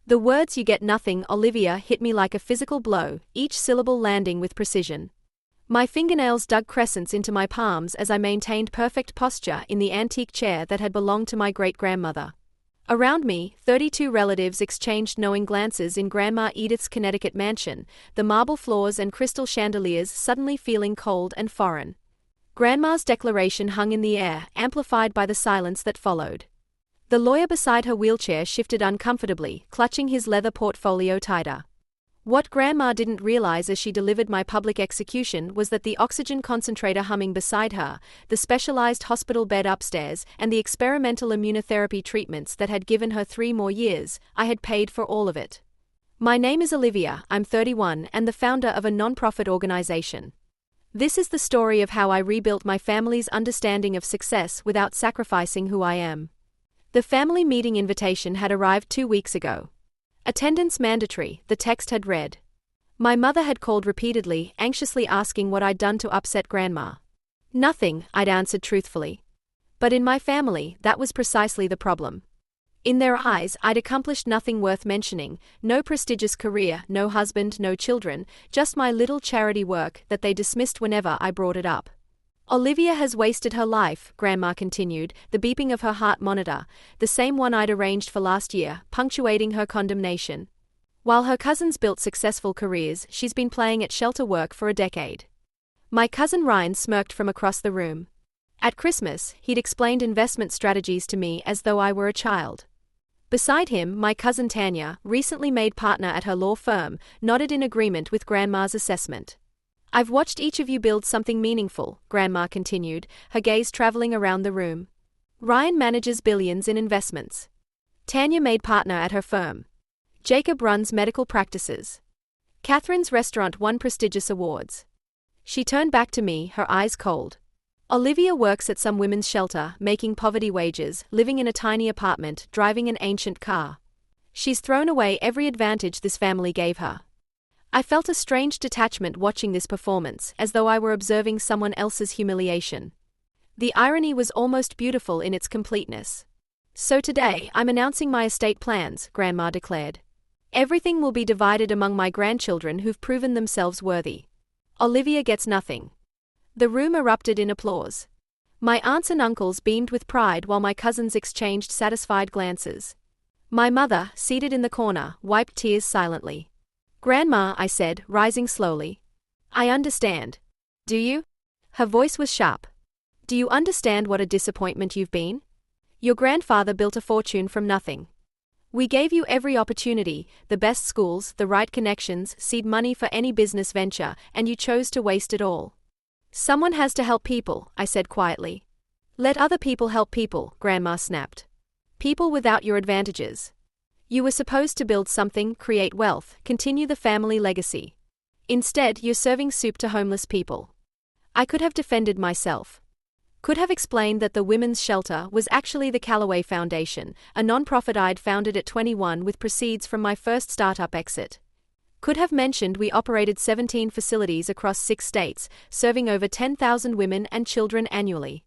The words "you get nothing, Olivia" hit me like a physical blow, each syllable landing with precision. My fingernails dug crescents into my palms as I maintained perfect posture in the antique chair that had belonged to my great-grandmother. Around me, 32 relatives exchanged knowing glances in Grandma Edith's Connecticut mansion, the marble floors and crystal chandeliers suddenly feeling cold and foreign. Grandma's declaration hung in the air, amplified by the silence that followed. The lawyer beside her wheelchair shifted uncomfortably, clutching his leather portfolio tighter. What Grandma didn't realize as she delivered my public execution was that the oxygen concentrator humming beside her, the specialized hospital bed upstairs, and the experimental immunotherapy treatments that had given her 3 more years, I had paid for all of it. My name is Olivia, I'm 31 and the founder of a non-profit organization. This is the story of how I rebuilt my family's understanding of success without sacrificing who I am. The family meeting invitation had arrived 2 weeks ago. Attendance mandatory, the text had read. My mother had called repeatedly, anxiously asking what I'd done to upset Grandma. Nothing, I'd answered truthfully. But in my family, that was precisely the problem. In their eyes, I'd accomplished nothing worth mentioning, no prestigious career, no husband, no children, just my little charity work that they dismissed whenever I brought it up. Olivia has wasted her life, Grandma continued, the beeping of her heart monitor, the same one I'd arranged for last year, punctuating her condemnation. While her cousins built successful careers, she's been playing at shelter work for a decade. My cousin Ryan smirked from across the room. At Christmas, he'd explained investment strategies to me as though I were a child. Beside him, my cousin Tanya, recently made partner at her law firm, nodded in agreement with Grandma's assessment. I've watched each of you build something meaningful, Grandma continued, her gaze traveling around the room. Ryan manages billions in investments. Tanya made partner at her firm. Jacob runs medical practices. Catherine's restaurant won prestigious awards. She turned back to me, her eyes cold. Olivia works at some women's shelter, making poverty wages, living in a tiny apartment, driving an ancient car. She's thrown away every advantage this family gave her. I felt a strange detachment watching this performance, as though I were observing someone else's humiliation. The irony was almost beautiful in its completeness. So today, I'm announcing my estate plans, Grandma declared. Everything will be divided among my grandchildren who've proven themselves worthy. Olivia gets nothing. The room erupted in applause. My aunts and uncles beamed with pride while my cousins exchanged satisfied glances. My mother, seated in the corner, wiped tears silently. Grandma, I said, rising slowly. I understand. Do you? Her voice was sharp. Do you understand what a disappointment you've been? Your grandfather built a fortune from nothing. We gave you every opportunity, the best schools, the right connections, seed money for any business venture, and you chose to waste it all. Someone has to help people, I said quietly. Let other people help people, Grandma snapped. People without your advantages. You were supposed to build something, create wealth, continue the family legacy. Instead, you're serving soup to homeless people. I could have defended myself. Could have explained that the women's shelter was actually the Callaway Foundation, a non-profit I'd founded at 21 with proceeds from my first startup exit. Could have mentioned we operated 17 facilities across 6 states, serving over 10,000 women and children annually.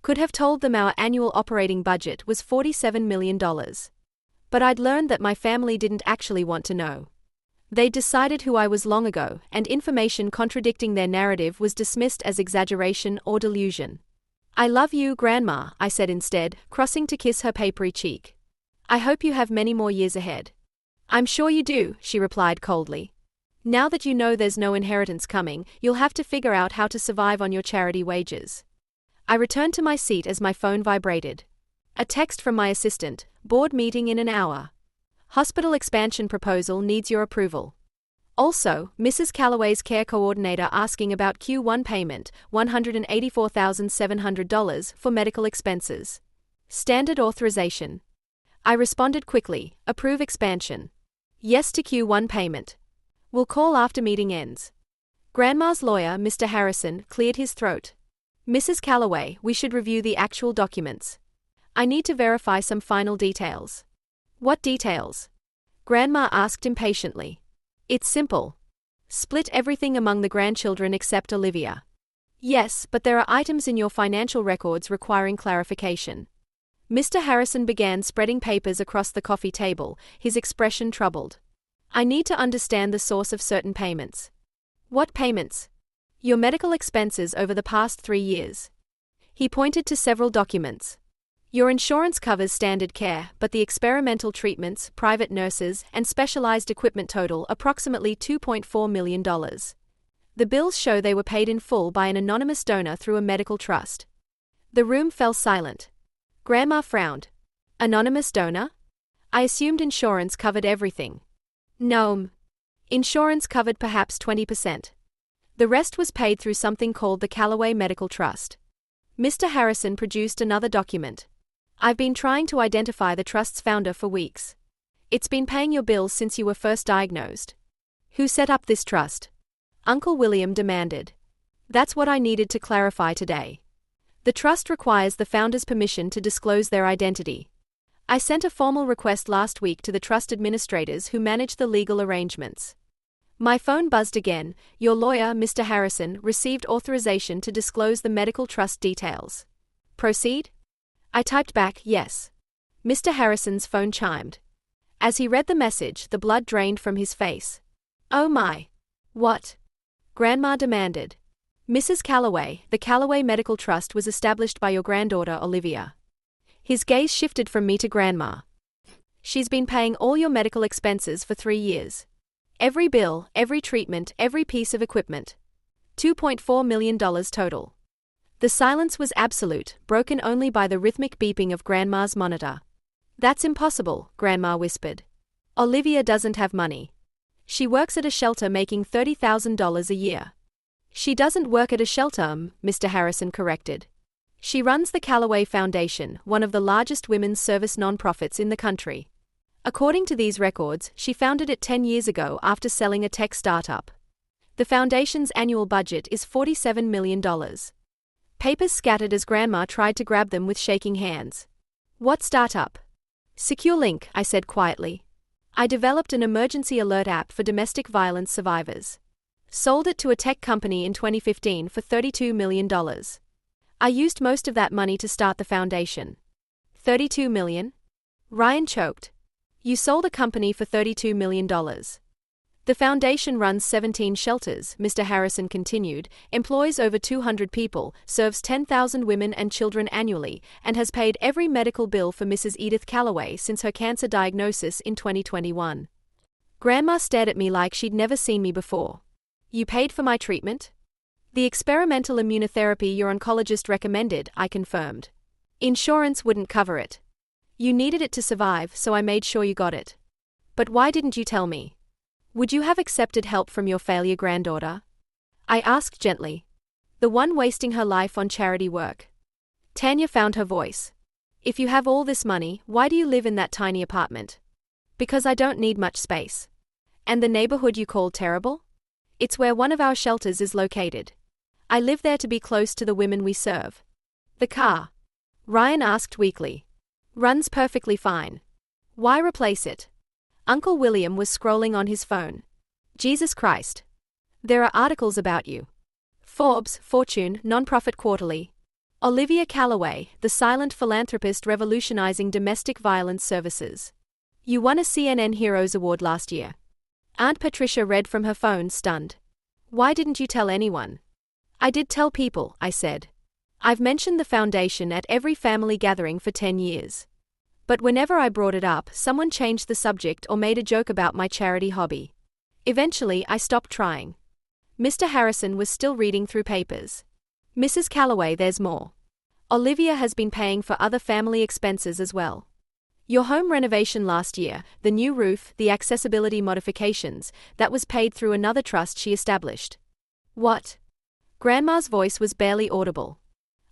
Could have told them our annual operating budget was $47 million. But I'd learned that my family didn't actually want to know. They decided who I was long ago, and information contradicting their narrative was dismissed as exaggeration or delusion. I love you, Grandma, I said instead, crossing to kiss her papery cheek. I hope you have many more years ahead. I'm sure you do, she replied coldly. Now that you know there's no inheritance coming, you'll have to figure out how to survive on your charity wages. I returned to my seat as my phone vibrated. A text from my assistant, board meeting in an hour. Hospital expansion proposal needs your approval. Also, Mrs. Callaway's care coordinator asking about Q1 payment, $184,700 for medical expenses. Standard authorization. I responded quickly, approve expansion. Yes to Q1 payment. We'll call after meeting ends. Grandma's lawyer, Mr. Harrison, cleared his throat. Mrs. Callaway, we should review the actual documents. I need to verify some final details. What details? Grandma asked impatiently. It's simple. Split everything among the grandchildren except Olivia. Yes, but there are items in your financial records requiring clarification. Mr. Harrison began spreading papers across the coffee table, his expression troubled. I need to understand the source of certain payments. What payments? Your medical expenses over the past 3 years. He pointed to several documents. Your insurance covers standard care, but the experimental treatments, private nurses, and specialized equipment total approximately $2.4 million. The bills show they were paid in full by an anonymous donor through a medical trust. The room fell silent. Grandma frowned. Anonymous donor? I assumed insurance covered everything. No. Insurance covered perhaps 20%. The rest was paid through something called the Callaway Medical Trust. Mr. Harrison produced another document. I've been trying to identify the trust's founder for weeks. It's been paying your bills since you were first diagnosed. Who set up this trust? Uncle William demanded. That's what I needed to clarify today. The trust requires the founder's permission to disclose their identity. I sent a formal request last week to the trust administrators who manage the legal arrangements. My phone buzzed again. Your lawyer, Mr. Harrison, received authorization to disclose the medical trust details. Proceed? I typed back, yes. Mr. Harrison's phone chimed. As he read the message, the blood drained from his face. Oh my. What? Grandma demanded. Mrs. Callaway, the Callaway Medical Trust was established by your granddaughter Olivia. His gaze shifted from me to Grandma. She's been paying all your medical expenses for 3 years. Every bill, every treatment, every piece of equipment. $2.4 million total. The silence was absolute, broken only by the rhythmic beeping of Grandma's monitor. That's impossible, Grandma whispered. Olivia doesn't have money. She works at a shelter making $30,000 a year. She doesn't work at a shelter, Mr. Harrison corrected. She runs the Callaway Foundation, one of the largest women's service nonprofits in the country. According to these records, she founded it 10 years ago after selling a tech startup. The foundation's annual budget is $47 million. Papers scattered as Grandma tried to grab them with shaking hands. What startup? SecureLink, I said quietly. I developed an emergency alert app for domestic violence survivors. Sold it to a tech company in 2015 for $32 million. I used most of that money to start the foundation. $32 million? Ryan choked. You sold a company for $32 million. The foundation runs 17 shelters, Mr. Harrison continued, employs over 200 people, serves 10,000 women and children annually, and has paid every medical bill for Mrs. Edith Callaway since her cancer diagnosis in 2021. Grandma stared at me like she'd never seen me before. You paid for my treatment? The experimental immunotherapy your oncologist recommended, I confirmed. Insurance wouldn't cover it. You needed it to survive, so I made sure you got it. But why didn't you tell me? Would you have accepted help from your failure granddaughter? I asked gently. The one wasting her life on charity work. Tanya found her voice. If you have all this money, why do you live in that tiny apartment? Because I don't need much space. And the neighborhood you call terrible? It's where one of our shelters is located. I live there to be close to the women we serve. The car? Ryan asked weakly. Runs perfectly fine. Why replace it? Uncle William was scrolling on his phone. Jesus Christ. There are articles about you. Forbes, Fortune, Nonprofit Quarterly. Olivia Callaway, the silent philanthropist revolutionizing domestic violence services. You won a CNN Heroes Award last year. Aunt Patricia read from her phone, stunned. Why didn't you tell anyone? I did tell people, I said. I've mentioned the foundation at every family gathering for 10 years. But whenever I brought it up, someone changed the subject or made a joke about my charity hobby. Eventually, I stopped trying. Mr. Harrison was still reading through papers. Mrs. Callaway, there's more. Olivia has been paying for other family expenses as well. Your home renovation last year, the new roof, the accessibility modifications, that was paid through another trust she established. What? Grandma's voice was barely audible.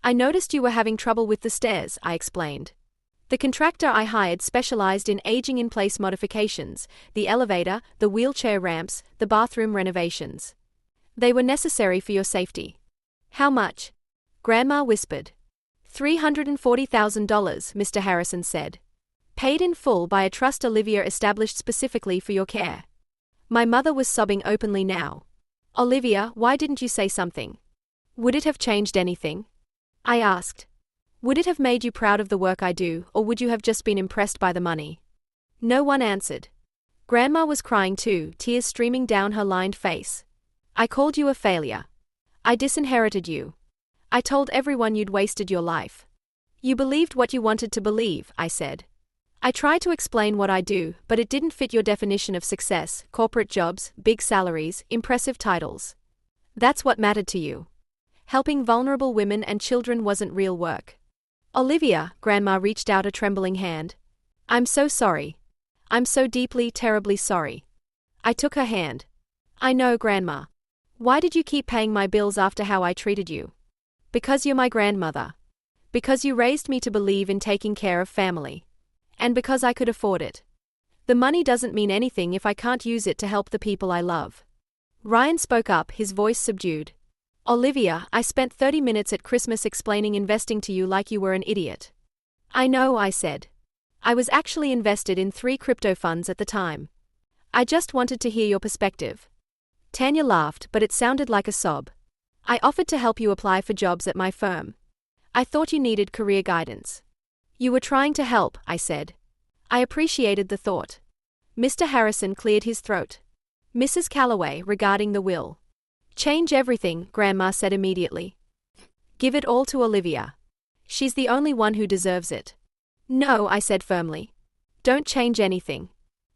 I noticed you were having trouble with the stairs, I explained. The contractor I hired specialized in aging-in-place modifications, the elevator, the wheelchair ramps, the bathroom renovations. They were necessary for your safety. How much? Grandma whispered. $340,000, Mr. Harrison said. Paid in full by a trust Olivia established specifically for your care. My mother was sobbing openly now. Olivia, why didn't you say something? Would it have changed anything? I asked. Would it have made you proud of the work I do, or would you have just been impressed by the money? No one answered. Grandma was crying too, tears streaming down her lined face. I called you a failure. I disinherited you. I told everyone you'd wasted your life. You believed what you wanted to believe, I said. I tried to explain what I do, but it didn't fit your definition of success: corporate jobs, big salaries, impressive titles. That's what mattered to you. Helping vulnerable women and children wasn't real work. Olivia, Grandma reached out a trembling hand. I'm so sorry. I'm so deeply, terribly sorry. I took her hand. I know, Grandma. Why did you keep paying my bills after how I treated you? Because you're my grandmother. Because you raised me to believe in taking care of family. And because I could afford it. The money doesn't mean anything if I can't use it to help the people I love. Ryan spoke up, his voice subdued. Olivia, I spent 30 minutes at Christmas explaining investing to you like you were an idiot. I know, I said. I was actually invested in 3 crypto funds at the time. I just wanted to hear your perspective. Tanya laughed, but it sounded like a sob. I offered to help you apply for jobs at my firm. I thought you needed career guidance. You were trying to help, I said. I appreciated the thought. Mr. Harrison cleared his throat. Mrs. Calloway, regarding the will. Change everything, Grandma said immediately. Give it all to Olivia. She's the only one who deserves it. No, I said firmly. Don't change anything.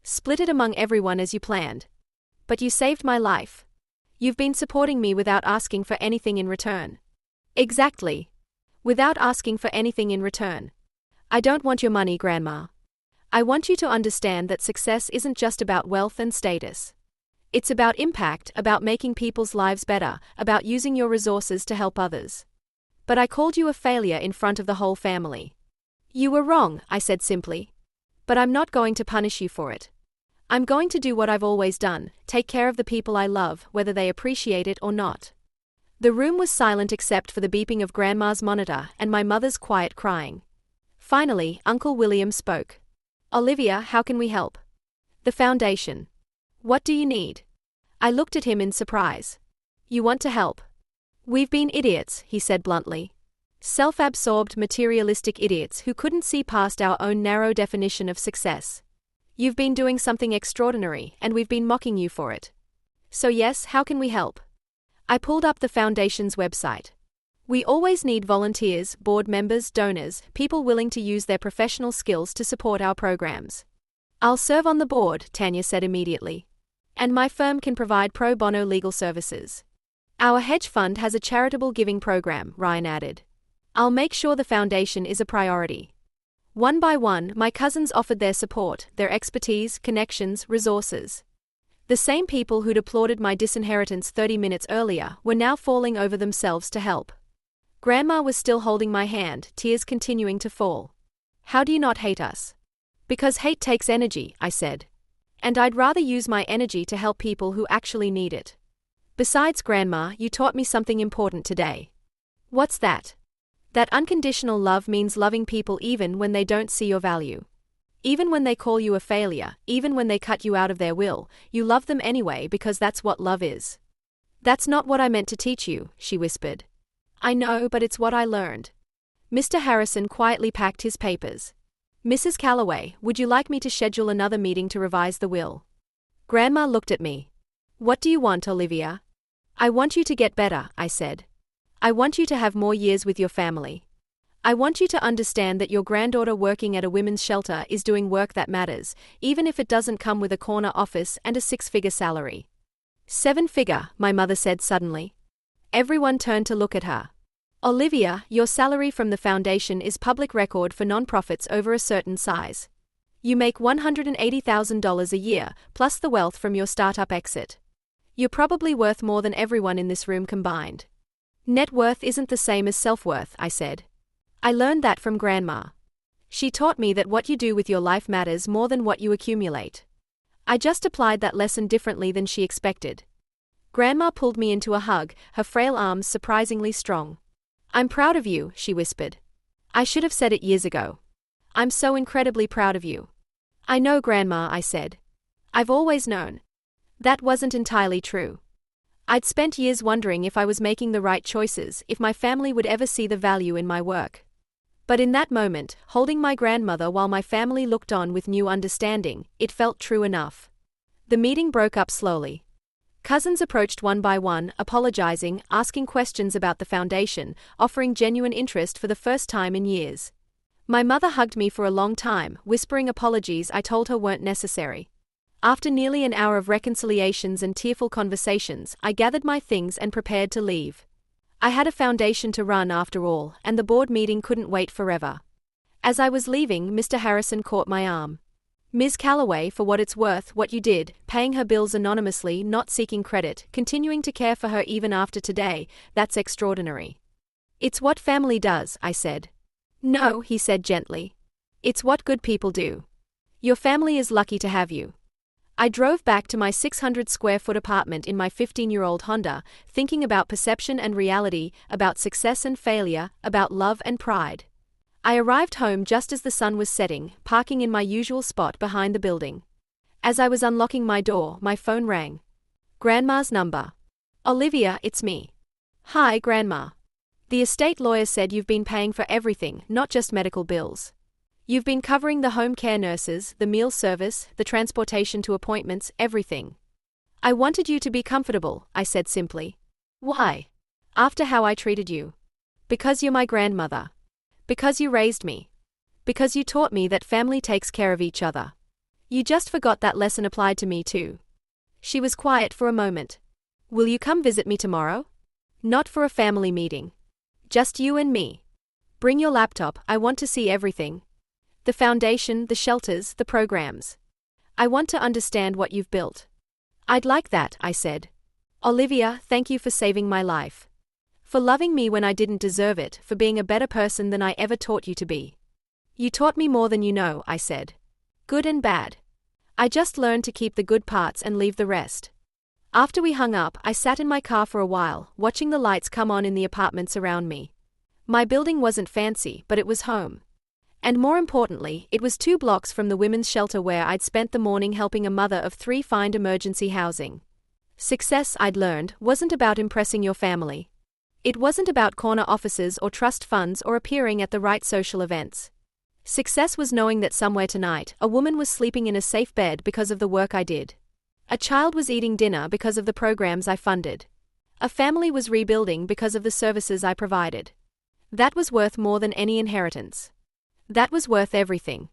Split it among everyone as you planned. But you saved my life. You've been supporting me without asking for anything in return. Exactly. Without asking for anything in return. I don't want your money, Grandma. I want you to understand that success isn't just about wealth and status. It's about impact, about making people's lives better, about using your resources to help others. But I called you a failure in front of the whole family. You were wrong, I said simply. But I'm not going to punish you for it. I'm going to do what I've always done, take care of the people I love, whether they appreciate it or not. The room was silent except for the beeping of Grandma's monitor and my mother's quiet crying. Finally, Uncle William spoke. Olivia, how can we help? The foundation. What do you need? I looked at him in surprise. You want to help? We've been idiots, he said bluntly. Self-absorbed, materialistic idiots who couldn't see past our own narrow definition of success. You've been doing something extraordinary, and we've been mocking you for it. So yes, how can we help? I pulled up the Foundation's website. We always need volunteers, board members, donors, people willing to use their professional skills to support our programs. I'll serve on the board, Tanya said immediately. And my firm can provide pro bono legal services. Our hedge fund has a charitable giving program, Ryan added. I'll make sure the foundation is a priority. One by one, my cousins offered their support, their expertise, connections, resources. The same people who'd applauded my disinheritance 30 minutes earlier were now falling over themselves to help. Grandma was still holding my hand, tears continuing to fall. How do you not hate us? Because hate takes energy, I said. And I'd rather use my energy to help people who actually need it. Besides, Grandma, you taught me something important today. What's that? That unconditional love means loving people even when they don't see your value. Even when they call you a failure, even when they cut you out of their will, you love them anyway because that's what love is. That's not what I meant to teach you, she whispered. I know, but it's what I learned. Mr. Harrison quietly packed his papers. Mrs. Calloway, would you like me to schedule another meeting to revise the will? Grandma looked at me. What do you want, Olivia? I want you to get better, I said. I want you to have more years with your family. I want you to understand that your granddaughter working at a women's shelter is doing work that matters, even if it doesn't come with a corner office and a 6-figure salary. 7-figure, my mother said suddenly. Everyone turned to look at her. Olivia, your salary from the foundation is public record for nonprofits over a certain size. You make $180,000 a year, plus the wealth from your startup exit. You're probably worth more than everyone in this room combined. Net worth isn't the same as self-worth, I said. I learned that from Grandma. She taught me that what you do with your life matters more than what you accumulate. I just applied that lesson differently than she expected. Grandma pulled me into a hug, her frail arms surprisingly strong. I'm proud of you, she whispered. I should have said it years ago. I'm so incredibly proud of you. I know, Grandma, I said. I've always known. That wasn't entirely true. I'd spent years wondering if I was making the right choices, if my family would ever see the value in my work. But in that moment, holding my grandmother while my family looked on with new understanding, it felt true enough. The meeting broke up slowly. Cousins approached one by one, apologizing, asking questions about the foundation, offering genuine interest for the first time in years. My mother hugged me for a long time, whispering apologies I told her weren't necessary. After nearly an hour of reconciliations and tearful conversations, I gathered my things and prepared to leave. I had a foundation to run after all, and the board meeting couldn't wait forever. As I was leaving, Mr. Harrison caught my arm. "Ms. Calloway, for what it's worth, what you did, paying her bills anonymously, not seeking credit, continuing to care for her even after today, that's extraordinary." "It's what family does," I said. "No," he said gently. "It's what good people do. Your family is lucky to have you." I drove back to my 600-square-foot apartment in my 15-year-old Honda, thinking about perception and reality, about success and failure, about love and pride. I arrived home just as the sun was setting, parking in my usual spot behind the building. As I was unlocking my door, my phone rang. Grandma's number. "Olivia, it's me." "Hi, Grandma. The estate lawyer said you've been paying for everything, not just medical bills. You've been covering the home care nurses, the meal service, the transportation to appointments, everything. I wanted you to be comfortable," I said simply. "Why?" "After how I treated you." "Because you're my grandmother. Because you raised me. Because you taught me that family takes care of each other. You just forgot that lesson applied to me too." She was quiet for a moment. "Will you come visit me tomorrow?" "Not for a family meeting. Just you and me. Bring your laptop, I want to see everything. The foundation, the shelters, the programs. I want to understand what you've built." "I'd like that," I said. "Olivia, thank you for saving my life. For loving me when I didn't deserve it, for being a better person than I ever taught you to be." "You taught me more than you know," I said. "Good and bad. I just learned to keep the good parts and leave the rest." After we hung up, I sat in my car for a while, watching the lights come on in the apartments around me. My building wasn't fancy, but it was home. And more importantly, it was 2 blocks from the women's shelter where I'd spent the morning helping a mother of 3 find emergency housing. Success, I'd learned, wasn't about impressing your family. It wasn't about corner offices or trust funds or appearing at the right social events. Success was knowing that somewhere tonight, a woman was sleeping in a safe bed because of the work I did. A child was eating dinner because of the programs I funded. A family was rebuilding because of the services I provided. That was worth more than any inheritance. That was worth everything.